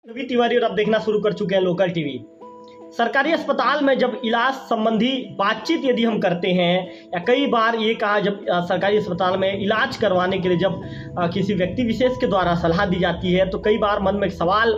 रवि तिवारी और आप देखना शुरू कर चुके हैं लोकल टीवी। सरकारी अस्पताल में जब इलाज संबंधी बातचीत यदि हम करते हैं या कई बार ये कहा जब सरकारी अस्पताल में इलाज करवाने के लिए जब किसी व्यक्ति विशेष के द्वारा सलाह दी जाती है तो कई बार मन में एक सवाल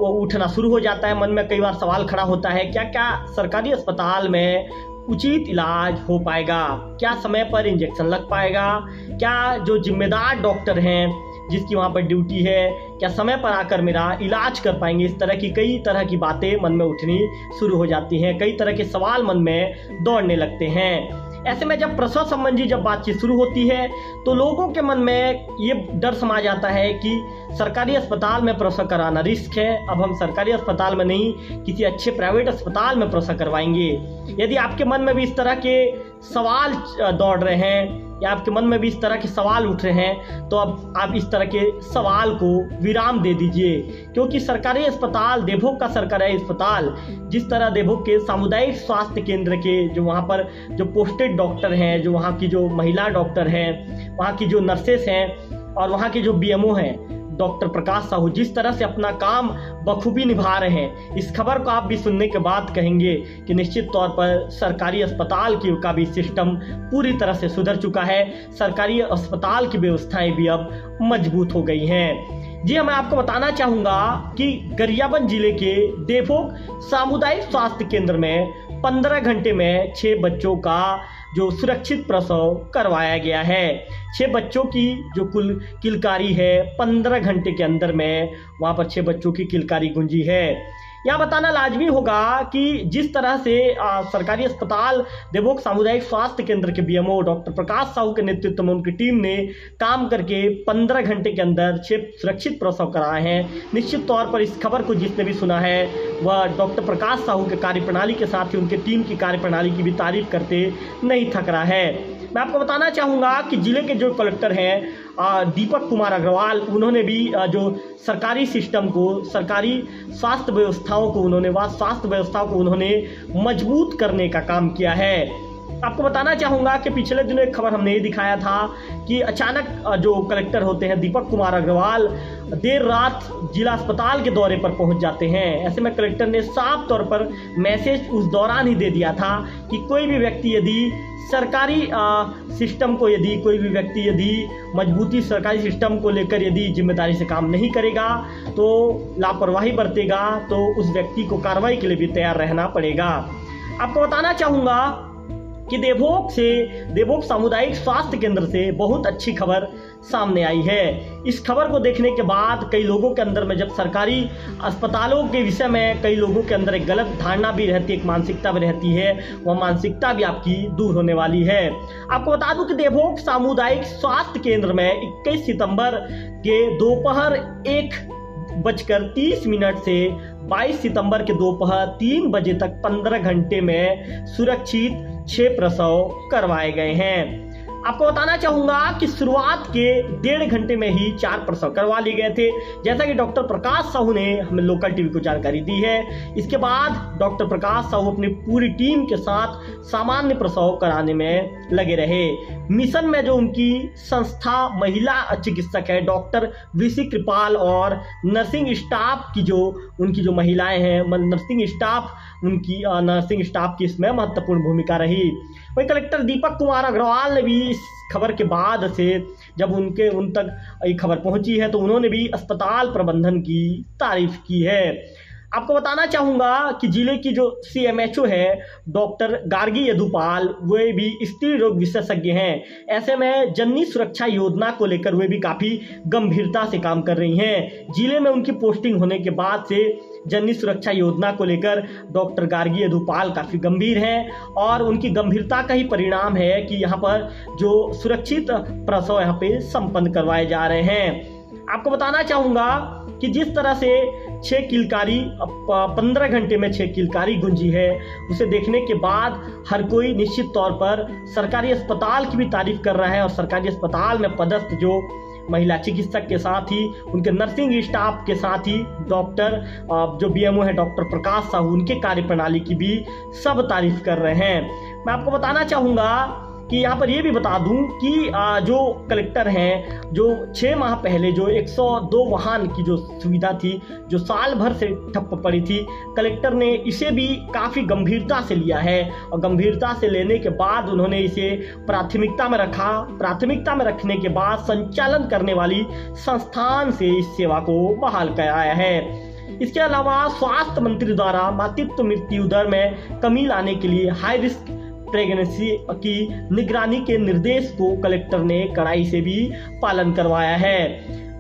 उठना शुरू हो जाता है। मन में कई बार सवाल खड़ा होता है, क्या क्या सरकारी अस्पताल में उचित इलाज हो पाएगा, क्या समय पर इंजेक्शन लग पाएगा, क्या जो जिम्मेदार डॉक्टर हैं जिसकी वहाँ पर ड्यूटी है क्या समय पर आकर मेरा इलाज कर पाएंगे। इस तरह की कई तरह की बातें मन में उठनी शुरू हो जाती हैं, कई तरह के सवाल मन में दौड़ने लगते हैं। ऐसे में जब प्रसव संबंधी जब बातचीत शुरू होती है तो लोगों के मन में ये डर समा जाता है कि सरकारी अस्पताल में प्रसव कराना रिस्क है, अब हम सरकारी अस्पताल में नहीं किसी अच्छे प्राइवेट अस्पताल में प्रसव करवाएंगे। यदि आपके मन में भी इस तरह के सवाल दौड़ रहे हैं या आपके मन में भी इस तरह के सवाल उठ रहे हैं तो अब आप इस तरह के सवाल को विराम दे दीजिए, क्योंकि सरकारी अस्पताल देवभोग का सरकारी अस्पताल जिस तरह देवभोग के सामुदायिक स्वास्थ्य केंद्र के जो वहाँ पर जो पोस्टेड डॉक्टर हैं, जो वहाँ की जो महिला डॉक्टर हैं, वहाँ की जो नर्सेस हैं और वहाँ के जो बीएमओ हैं डॉक्टर प्रकाश साहू जिस तरह से अपना काम बखूबी निभा रहे हैं, इस खबर को आप भी सुनने के बाद कहेंगे कि निश्चित तौर पर सरकारी अस्पताल की का भी सिस्टम पूरी तरह से सुधर चुका है, सरकारी अस्पताल की व्यवस्थाएं भी अब मजबूत हो गई हैं। जी हाँ, मैं आपको बताना चाहूँगा कि गरियाबंद जिले के देवभोग सामुदायिक स्वास्थ्य केंद्र में 15 घंटे में 6 बच्चों का जो सुरक्षित प्रसव करवाया गया है। 6 बच्चों की जो कुल किलकारी है 15 घंटे के अंदर में वहाँ पर 6 बच्चों की किलकारी गूंजी है। यह बताना लाजमी होगा कि जिस तरह से सरकारी अस्पताल देवभोग सामुदायिक स्वास्थ्य केंद्र के बीएमओ डॉक्टर प्रकाश साहू के नेतृत्व में उनकी टीम ने काम करके 15 घंटे के अंदर 6 सुरक्षित प्रसव कराए हैं। निश्चित तौर पर इस खबर को जिसने भी सुना है वह डॉक्टर प्रकाश साहू के कार्यप्रणाली के साथ ही उनके टीम की कार्यप्रणाली की भी तारीफ करते नहीं थक रहा है। मैं आपको बताना चाहूँगा कि जिले के जो कलेक्टर हैं दीपक कुमार अग्रवाल, उन्होंने भी जो सरकारी सिस्टम को, सरकारी स्वास्थ्य व्यवस्थाओं को उन्होंने मजबूत करने का काम किया है। आपको बताना चाहूँगा कि पिछले दिनों एक खबर हमने ये दिखाया था कि अचानक जो कलेक्टर होते हैं दीपक कुमार अग्रवाल देर रात जिला अस्पताल के दौरे पर पहुंच जाते हैं। ऐसे में कलेक्टर ने साफ तौर पर मैसेज उस दौरान ही दे दिया था कि कोई भी व्यक्ति यदि सरकारी सिस्टम को यदि मजबूती सरकारी सिस्टम को लेकर यदि जिम्मेदारी से काम नहीं करेगा तो लापरवाही बरतेगा तो उस व्यक्ति को कार्रवाई के लिए भी तैयार रहना पड़ेगा। आपको बताना चाहूँगा कि देवभोग सामुदायिक स्वास्थ्य केंद्र से बहुत अच्छी खबर सामने आई है। इस खबर को देखने के बाद कई लोगों के अंदर में, जब सरकारी अस्पतालों के विषय में कई लोगों के अंदर एक गलत धारणा भी रहती है, एक मानसिकता भी रहती है, वह मानसिकता भी आपकी दूर होने वाली है। आपको बता दूं कि देवभोग सामुदायिक स्वास्थ्य केंद्र में 21 सितंबर के दोपहर 1:30 से 22 सितंबर के दोपहर 3 बजे तक 15 घंटे में सुरक्षित 6 प्रसव करवाए गए हैं। आपको बताना चाहूंगा कि शुरुआत के 1.5 घंटे में ही 4 प्रसव करवा लिए गए थे, जैसा कि डॉक्टर प्रकाश साहू ने हमें लोकल टीवी को जानकारी दी है। इसके बाद डॉक्टर प्रकाश साहू अपनी पूरी टीम के साथ सामान्य प्रसव कराने में लगे रहे। मिशन में जो उनकी संस्था महिला चिकित्सक है डॉक्टर वीसी कृपाल और नर्सिंग स्टाफ की जो उनकी जो महिलाएं हैं, नर्सिंग स्टाफ की इसमें महत्वपूर्ण भूमिका रही। वही कलेक्टर दीपक कुमार अग्रवाल ने भी इस खबर के बाद से जब उन तक ये खबर पहुंची है तो उन्होंने भी अस्पताल प्रबंधन की तारीफ की है। आपको बताना चाहूँगा कि जिले की जो CMHO है डॉक्टर गार्गी यदुपाल, वे भी स्त्री रोग विशेषज्ञ हैं। ऐसे में जननी सुरक्षा योजना को लेकर वे भी काफ़ी गंभीरता से काम कर रही हैं। जिले में उनकी पोस्टिंग होने के बाद से जननी सुरक्षा योजना को लेकर डॉक्टर गार्गी यदुपाल काफ़ी गंभीर हैं और उनकी गंभीरता का ही परिणाम है कि यहाँ पर जो सुरक्षित प्रसव यहाँ पे संपन्न करवाए जा रहे हैं। आपको बताना चाहूँगा कि जिस तरह से 6 किलकारी 15 घंटे में 6 किलकारी गुंजी है, उसे देखने के बाद हर कोई निश्चित तौर पर सरकारी अस्पताल की भी तारीफ कर रहा है और सरकारी अस्पताल में पदस्थ जो महिला चिकित्सक के साथ ही उनके नर्सिंग स्टाफ के साथ ही डॉक्टर जो बीएमओ है डॉक्टर प्रकाश साहू, उनके कार्यप्रणाली की भी सब तारीफ कर रहे हैं। मैं आपको बताना चाहूँगा कि यहाँ पर ये भी बता दूं कि जो कलेक्टर हैं, जो 6 माह पहले जो 102 वाहन की जो सुविधा थी, जो साल भर से ठप्प पड़ी थी, कलेक्टर ने इसे भी काफ़ी गंभीरता से लिया है और गंभीरता से लेने के बाद उन्होंने इसे प्राथमिकता में रखा। प्राथमिकता में रखने के बाद संचालन करने वाली संस्थान से इस सेवा को बहाल कराया है। इसके अलावा स्वास्थ्य मंत्री द्वारा मातृत्व मृत्यु दर में कमी लाने के लिए हाई रिस्क प्रेगनेंसी की निगरानी के निर्देश को कलेक्टर ने कड़ाई से भी पालन करवाया है।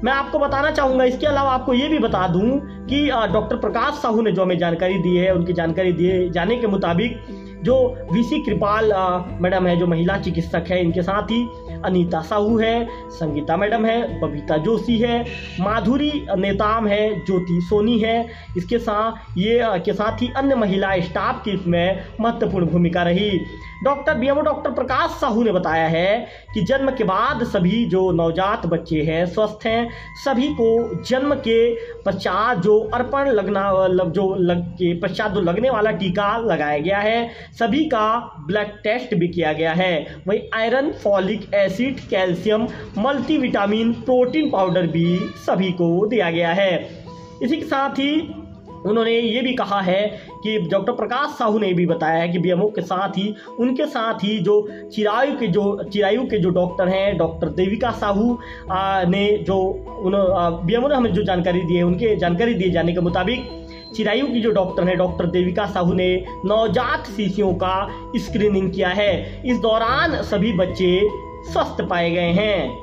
मैं आपको बताना चाहूँगा, इसके अलावा आपको ये भी बता दूं कि डॉक्टर प्रकाश साहू ने जो हमें जानकारी दी है, उनकी जानकारी दिए जाने के मुताबिक जो वीसी कृपाल मैडम है, जो महिला चिकित्सक है, इनके साथ ही अनीता साहू है, संगीता मैडम है, बबीता जोशी है, माधुरी नेताम है, ज्योति सोनी है, इसके साथ ही अन्य महिला स्टाफ की इसमें महत्वपूर्ण भूमिका रही। Doctor BMO doctor Prakash Sahu ने बताया है कि जन्म के बाद सभी जो नवजात बच्चे हैं स्वस्थ हैं, सभी को जन्म के पश्चात जो लगने वाला टीका लगाया गया है, सभी का ब्लड टेस्ट भी किया गया है। वही iron, folic acid, calcium, multivitamin, protein powder भी सभी को दिया गया है। इसी के साथ ही उन्होंने ये भी कहा है कि डॉक्टर प्रकाश साहू ने भी बताया है कि बीएमओ के साथ ही उनके साथ ही जो चिरायु के जो डॉक्टर हैं, डॉक्टर देविका साहू ने जो बीएमओ ने हमें जो जानकारी दी है, उनके जानकारी दिए जाने के मुताबिक चिरायु की जो डॉक्टर है, डॉक्टर देविका साहू ने नवजात शिशुओं का स्क्रीनिंग किया है। इस दौरान सभी बच्चे स्वस्थ पाए गए हैं।